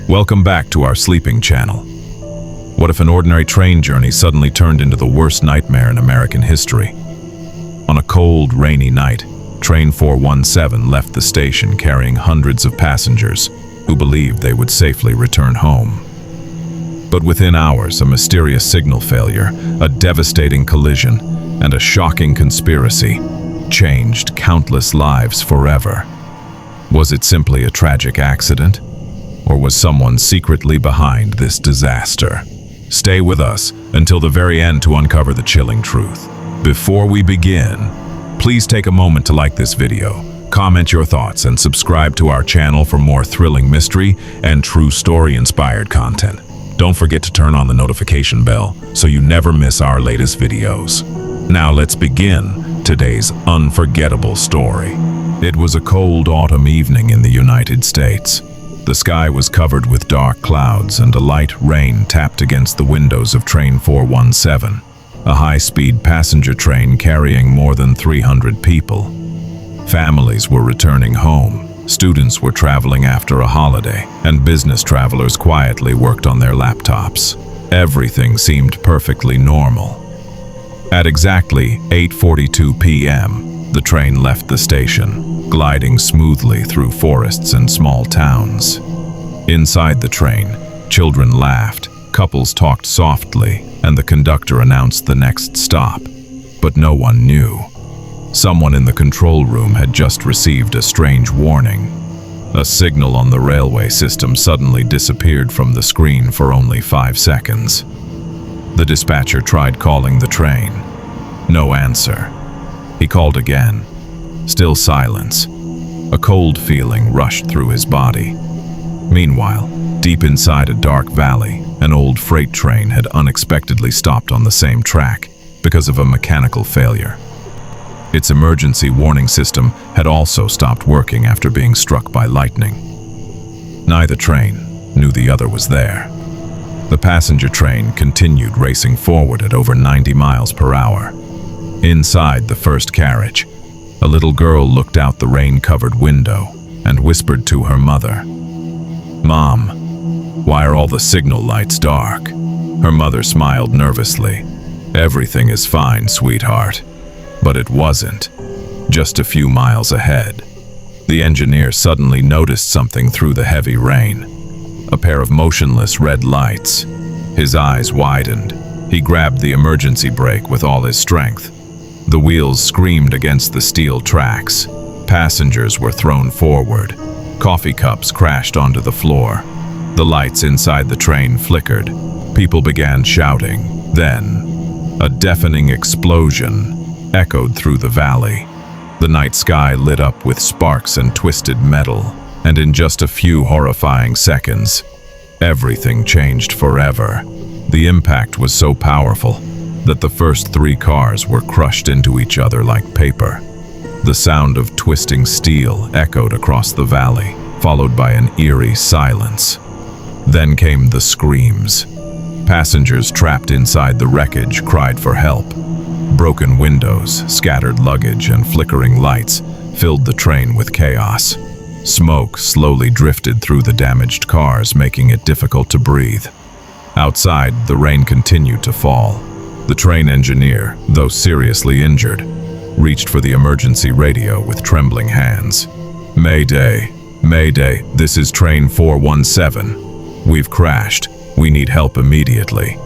Welcome back to our sleeping channel. What if an ordinary train journey suddenly turned into the worst nightmare in American history? On a cold, rainy night, Train 417 left the station carrying hundreds of passengers who believed they would safely return home. But within hours, a mysterious signal failure, a devastating collision, and a shocking conspiracy changed countless lives forever. Was it simply a tragic accident? Or was someone secretly behind this disaster? Stay with us until the very end to uncover the chilling truth. Before we begin, please take a moment to like this video, comment your thoughts, and subscribe to our channel for more thrilling mystery and true story-inspired content. Don't forget to turn on the notification bell so you never miss our latest videos. Now let's begin today's unforgettable story. It was a cold autumn evening in the United States. The sky was covered with dark clouds and a light rain tapped against the windows of Train 417, a high-speed passenger train carrying more than 300 people. Families were returning home, students were traveling after a holiday, and business travelers quietly worked on their laptops. Everything seemed perfectly normal. At exactly 8:42 p.m., the train left the station, gliding smoothly through forests and small towns. Inside the train, children laughed, couples talked softly, and the conductor announced the next stop. But no one knew. Someone in the control room had just received a strange warning. A signal on the railway system suddenly disappeared from the screen for only 5 seconds. The dispatcher tried calling the train. No answer. He called again. Still silence. A cold feeling rushed through his body. Meanwhile, deep inside a dark valley, an old freight train had unexpectedly stopped on the same track because of a mechanical failure. Its emergency warning system had also stopped working after being struck by lightning. Neither train knew the other was there. The passenger train continued racing forward at over 90 miles per hour. Inside the first carriage, a little girl looked out the rain-covered window and whispered to her mother, "Mom, why are all the signal lights dark?" Her mother smiled nervously. "Everything is fine, sweetheart." But it wasn't. Just a few miles ahead, the engineer suddenly noticed something through the heavy rain. A pair of motionless red lights. His eyes widened. He grabbed the emergency brake with all his strength. The wheels screamed against the steel tracks. Passengers were thrown forward. Coffee cups crashed onto the floor. The lights inside the train flickered. People began shouting. Then, a deafening explosion echoed through the valley. The night sky lit up with sparks and twisted metal, and in just a few horrifying seconds, everything changed forever. The impact was so powerful that the first 3 cars were crushed into each other like paper. The sound of twisting steel echoed across the valley, followed by an eerie silence. Then came the screams. Passengers trapped inside the wreckage cried for help. Broken windows, scattered luggage, and flickering lights filled the train with chaos. Smoke slowly drifted through the damaged cars, making it difficult to breathe. Outside, the rain continued to fall. The train engineer, though seriously injured, reached for the emergency radio with trembling hands. "Mayday, Mayday, this is Train 417. We've crashed. We need help immediately."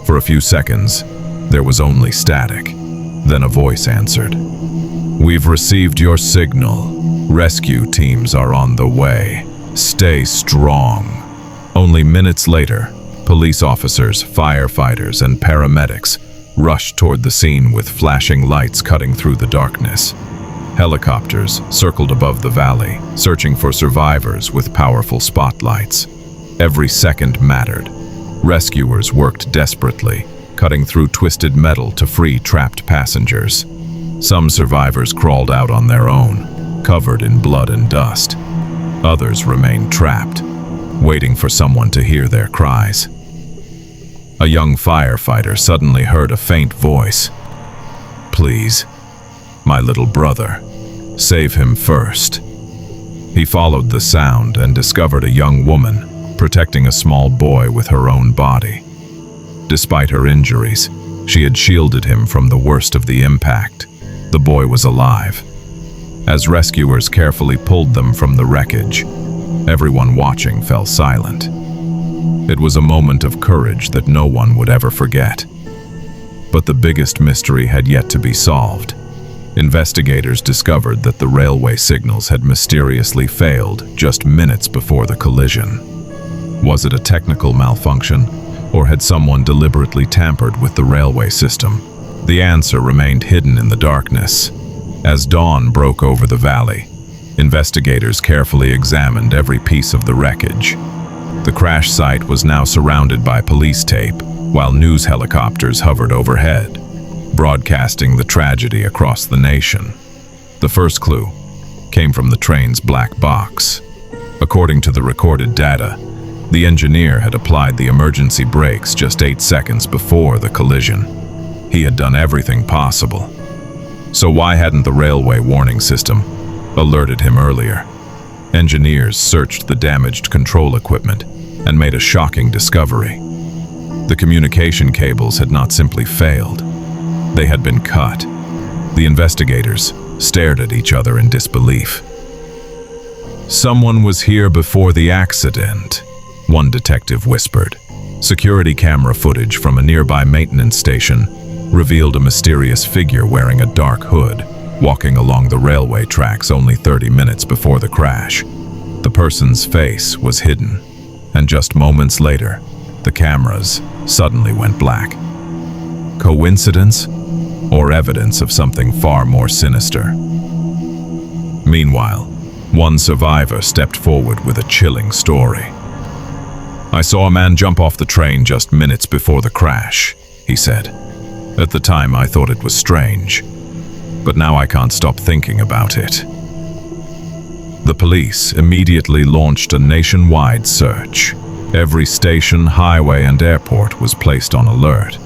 For a few seconds, there was only static. Then a voice answered. "We've received your signal. Rescue teams are on the way. Stay strong." Only minutes later, police officers, firefighters, and paramedics rushed toward the scene with flashing lights cutting through the darkness. Helicopters circled above the valley, searching for survivors with powerful spotlights. Every second mattered. Rescuers worked desperately, cutting through twisted metal to free trapped passengers. Some survivors crawled out on their own, covered in blood and dust. Others remained trapped, waiting for someone to hear their cries. A young firefighter suddenly heard a faint voice. "Please, my little brother, save him first." He followed the sound and discovered a young woman, protecting a small boy with her own body. Despite her injuries, she had shielded him from the worst of the impact. The boy was alive. As rescuers carefully pulled them from the wreckage, everyone watching fell silent. It was a moment of courage that no one would ever forget. But the biggest mystery had yet to be solved. Investigators discovered that the railway signals had mysteriously failed just minutes before the collision. Was it a technical malfunction, or had someone deliberately tampered with the railway system? The answer remained hidden in the darkness. As dawn broke over the valley, investigators carefully examined every piece of the wreckage. The crash site was now surrounded by police tape, while news helicopters hovered overhead, broadcasting the tragedy across the nation. The first clue came from the train's black box. According to the recorded data, the engineer had applied the emergency brakes just 8 seconds before the collision. He had done everything possible. So why hadn't the railway warning system alerted him earlier? Engineers searched the damaged control equipment and made a shocking discovery. The communication cables had not simply failed. They had been cut. The investigators stared at each other in disbelief. "Someone was here before the accident," one detective whispered. Security camera footage from a nearby maintenance station revealed a mysterious figure wearing a dark hood, walking along the railway tracks only 30 minutes before the crash. The person's face was hidden, and just moments later, the cameras suddenly went black. Coincidence, or evidence of something far more sinister? Meanwhile, one survivor stepped forward with a chilling story. "I saw a man jump off the train just minutes before the crash," he said. "At the time, I thought it was strange, but now I can't stop thinking about it." The police immediately launched a nationwide search. Every station, highway, and airport was placed on alert.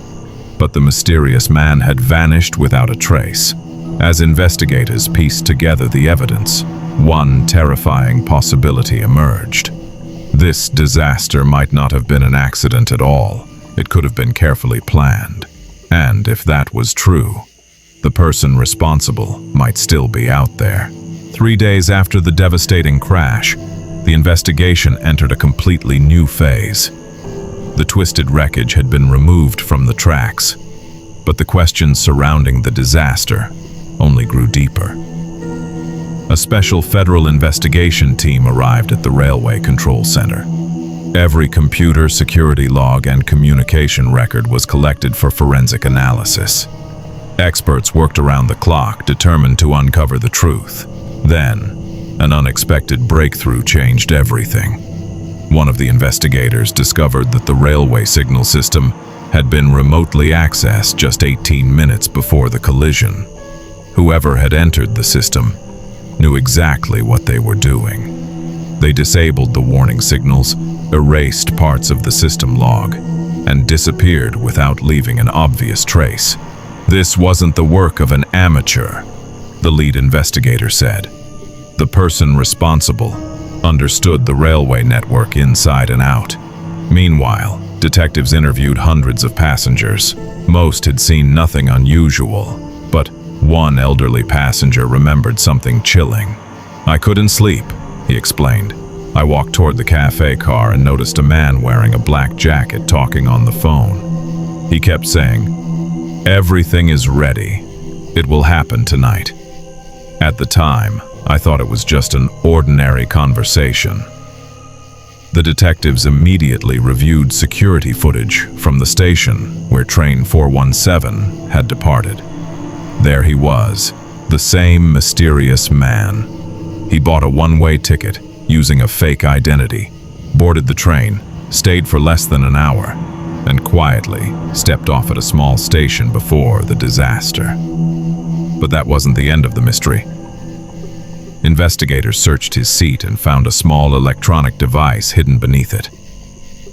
But the mysterious man had vanished without a trace. As investigators pieced together the evidence, one terrifying possibility emerged. This disaster might not have been an accident at all. It could have been carefully planned. And if that was true, the person responsible might still be out there. 3 days after the devastating crash, the investigation entered a completely new phase. The twisted wreckage had been removed from the tracks, but the questions surrounding the disaster only grew deeper. A special federal investigation team arrived at the railway control center. Every computer, security log, and communication record was collected for forensic analysis. Experts worked around the clock, determined to uncover the truth. Then, an unexpected breakthrough changed everything. One of the investigators discovered that the railway signal system had been remotely accessed just 18 minutes before the collision. Whoever had entered the system knew exactly what they were doing. They disabled the warning signals, erased parts of the system log, and disappeared without leaving an obvious trace. "This wasn't the work of an amateur," the lead investigator said. "The person responsible understood the railway network inside and out." Meanwhile, detectives interviewed hundreds of passengers. Most had seen nothing unusual, but one elderly passenger remembered something chilling. "I couldn't sleep," he explained. "I walked toward the cafe car and noticed a man wearing a black jacket talking on the phone. He kept saying, 'Everything is ready. It will happen tonight.' At the time, I thought it was just an ordinary conversation." The detectives immediately reviewed security footage from the station where train 417 had departed. There he was, the same mysterious man. He bought a one-way ticket using a fake identity, boarded the train, stayed for less than an hour, and quietly stepped off at a small station before the disaster. But that wasn't the end of the mystery. Investigators searched his seat and found a small electronic device hidden beneath it.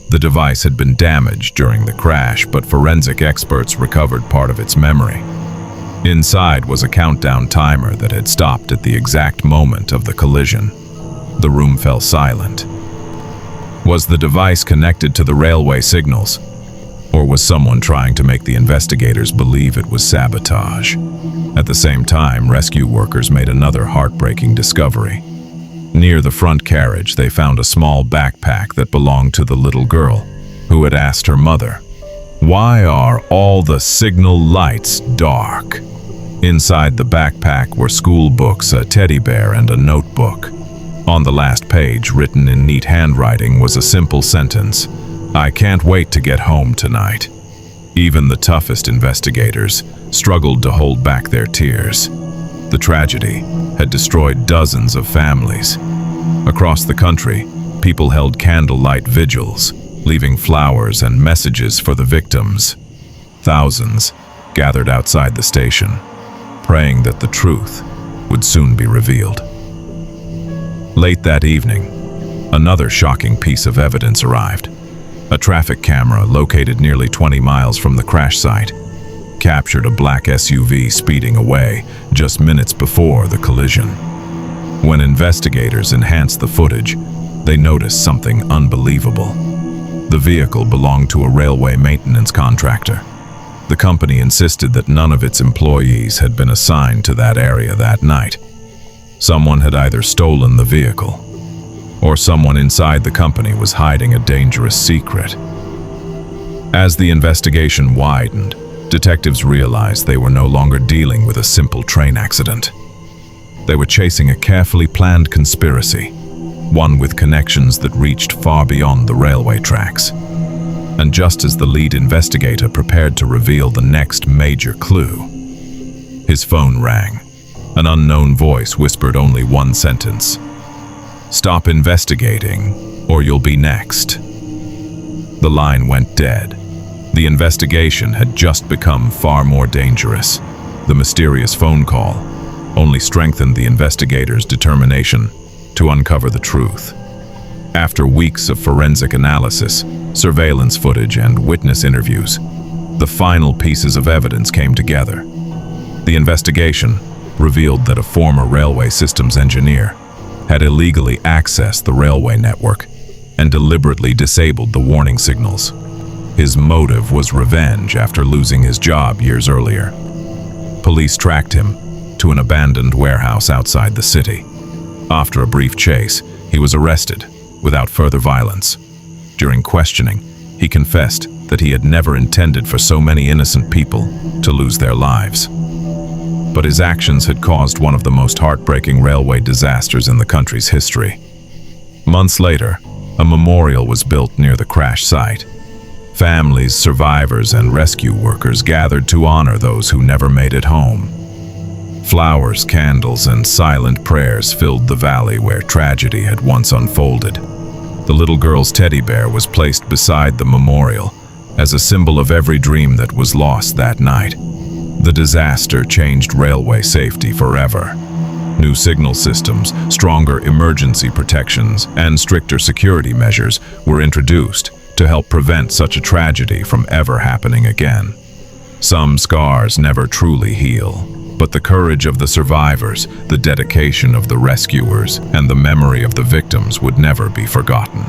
The device had been damaged during the crash, but forensic experts recovered part of its memory. Inside was a countdown timer that had stopped at the exact moment of the collision. The room fell silent. Was the device connected to the railway signals? Or was someone trying to make the investigators believe it was sabotage? At the same time, rescue workers made another heartbreaking discovery. Near the front carriage, they found a small backpack that belonged to the little girl, who had asked her mother, "Why are all the signal lights dark?" Inside the backpack were school books, a teddy bear, and a notebook. On the last page, written in neat handwriting, was a simple sentence: "I can't wait to get home tonight." Even the toughest investigators struggled to hold back their tears. The tragedy had destroyed dozens of families. Across the country, people held candlelight vigils, leaving flowers and messages for the victims. Thousands gathered outside the station, praying that the truth would soon be revealed. Late that evening, another shocking piece of evidence arrived. A traffic camera located nearly 20 miles from the crash site captured a black SUV speeding away just minutes before the collision. When investigators enhanced the footage, they noticed something unbelievable. The vehicle belonged to a railway maintenance contractor. The company insisted that none of its employees had been assigned to that area that night. Someone had either stolen the vehicle, or someone inside the company was hiding a dangerous secret. As the investigation widened, detectives realized they were no longer dealing with a simple train accident. They were chasing a carefully planned conspiracy, one with connections that reached far beyond the railway tracks. And just as the lead investigator prepared to reveal the next major clue, his phone rang. An unknown voice whispered only one sentence: "Stop investigating, or you'll be next." The line went dead. The investigation had just become far more dangerous. The mysterious phone call only strengthened the investigators' determination to uncover the truth. After weeks of forensic analysis, surveillance footage, and witness interviews, the final pieces of evidence came together. The investigation revealed that a former railway systems engineer had illegally accessed the railway network and deliberately disabled the warning signals. His motive was revenge after losing his job years earlier. Police tracked him to an abandoned warehouse outside the city. After a brief chase, he was arrested without further violence. During questioning, he confessed that he had never intended for so many innocent people to lose their lives. But his actions had caused one of the most heartbreaking railway disasters in the country's history. Months later, a memorial was built near the crash site. Families, survivors, and rescue workers gathered to honor those who never made it home. Flowers, candles, and silent prayers filled the valley where tragedy had once unfolded. The little girl's teddy bear was placed beside the memorial as a symbol of every dream that was lost that night. The disaster changed railway safety forever. New signal systems, stronger emergency protections, and stricter security measures were introduced to help prevent such a tragedy from ever happening again. Some scars never truly heal, but the courage of the survivors, the dedication of the rescuers, and the memory of the victims would never be forgotten.